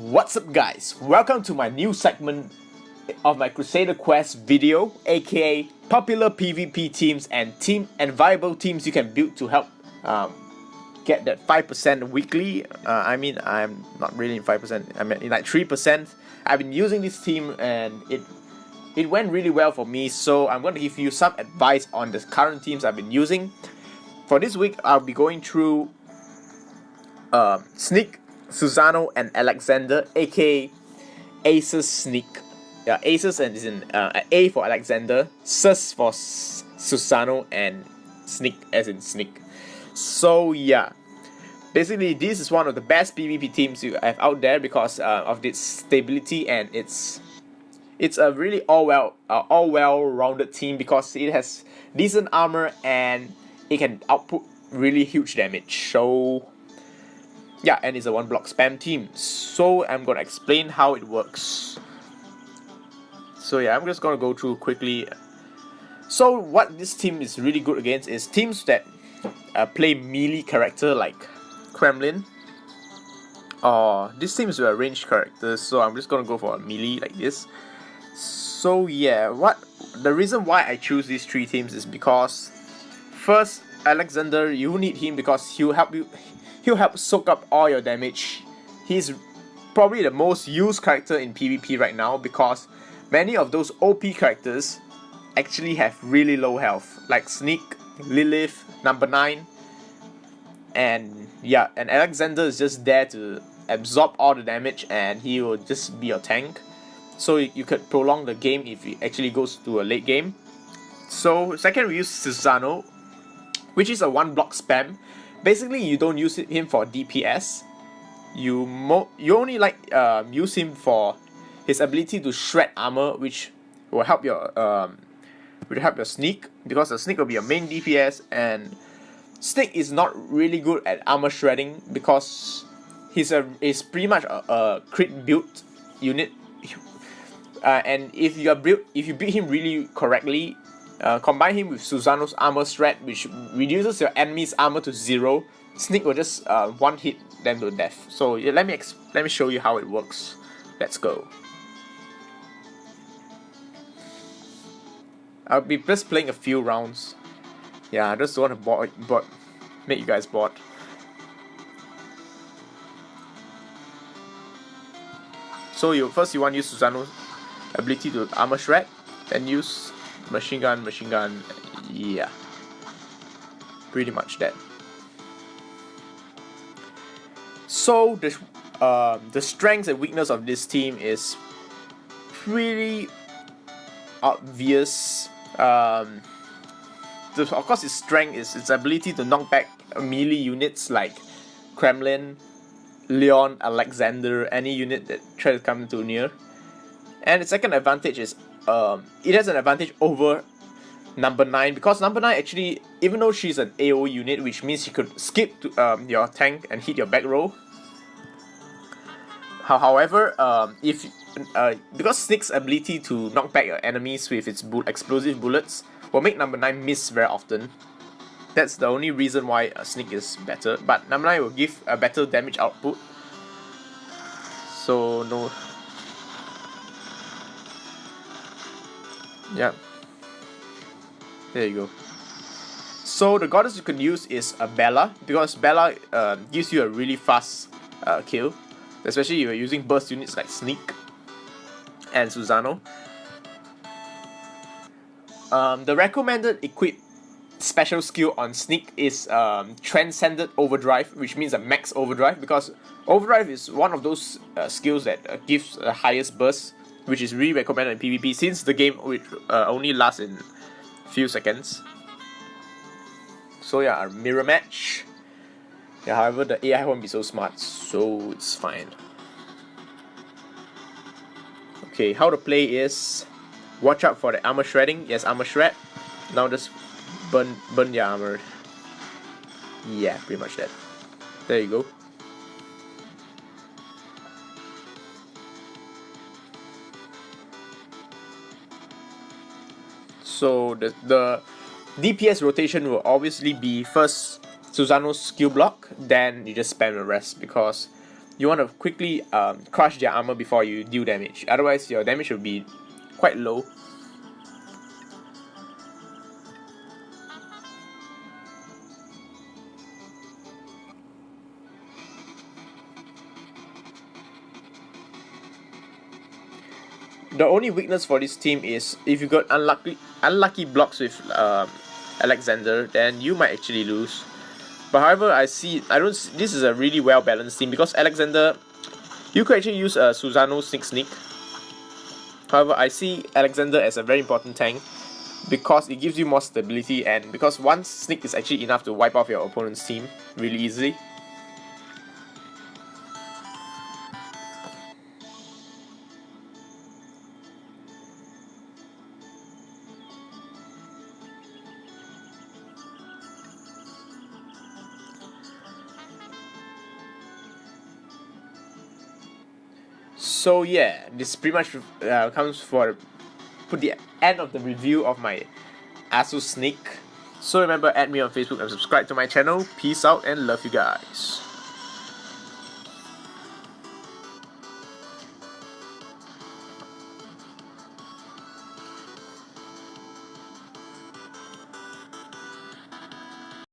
What's up guys, welcome to my new segment of my Crusader Quest video, aka popular PvP teams and viable teams you can build to help get that 5% weekly. I'm not really in 5%, I'm in like 3%. I've been using this team and it went really well for me, so I'm going to give you some advice on the current teams I've been using. For this week, I'll be going through Sneak, Susano, and Alexander, aka Asusneak. Yeah, Asus and is in A for Alexander, Sus for Susano, and Sneak as in Sneak. So yeah, basically this is one of the best PvP teams you have out there because of its stability, and it's a really all well-rounded team because it has decent armor and it can output really huge damage. So yeah, and it's a one block spam team. So I'm gonna explain how it works. So yeah, I'm just gonna go through quickly. So what this team is really good against is teams that play melee character like Kremlin. This team is a ranged character, so I'm just gonna go for a melee like this. So yeah, the reason why I choose these three teams is because first, Alexander, you need him because he'll help soak up all your damage. He's probably the most used character in PvP right now because many of those OP characters actually have really low health, like Sneak, Lilith, number 9, and yeah, and Alexander is just there to absorb all the damage and he will just be your tank. So you could prolong the game if it actually goes to a late game. So second, we use Susano, which is a one block spam. Basically, you don't use him for DPS. You only use him for his ability to shred armor, which will help your Sneak, because the Sneak will be your main DPS, and Sneak is not really good at armor shredding because he's pretty much a crit build unit. And if you build him really correctly, combine him with Susano's armor shred, which reduces your enemy's armor to 0. Sneak will just one hit them to death. So yeah, let me show you how it works. Let's go. I'll be just playing a few rounds. Yeah, I just don't want to make you guys bored. So you want to use Susano's ability to armor shred, then use machine gun, yeah, pretty much that. So the strengths and weakness of this team is pretty obvious. Of course, its strength is its ability to knock back melee units like Kremlin, Leon, Alexander, any unit that tries to come too near. And its second advantage is it has an advantage over number 9 because number 9 actually, even though she's an AoE unit, which means she could skip to, your tank and hit your back row. However, because Sneak's ability to knock back your enemies with its explosive bullets will make number 9 miss very often. That's the only reason why Sneak is better, but number 9 will give a better damage output. So no. Yeah. There you go. So the goddess you can use is a Bella, because Bella gives you a really fast kill, especially if you're using burst units like Sneak and Susano. The recommended equipped special skill on Sneak is Transcendent Overdrive, which means a max overdrive, because overdrive is one of those skills that gives the highest burst, which is really recommended in PvP since the game only lasts in few seconds. So yeah, a mirror match. Yeah, however, the AI won't be so smart, so it's fine. Okay, how to play is watch out for the armor shredding. Yes, armor shred. Now just burn the armor. Yeah, pretty much that. There you go. So the DPS rotation will obviously be first Susano's skill block, then you just spam the rest because you want to quickly crush their armor before you deal damage. Otherwise, your damage will be quite low. The only weakness for this team is if you got unlucky blocks with Alexander, then you might actually lose. But however, this is a really well balanced team because Alexander, you could actually use a Susano Sneak. However, I see Alexander as a very important tank because it gives you more stability, and because one Sneak is actually enough to wipe off your opponent's team really easily. So yeah, this pretty much comes for the end of the review of my Asusneak. So remember, add me on Facebook and subscribe to my channel. Peace out and love you guys.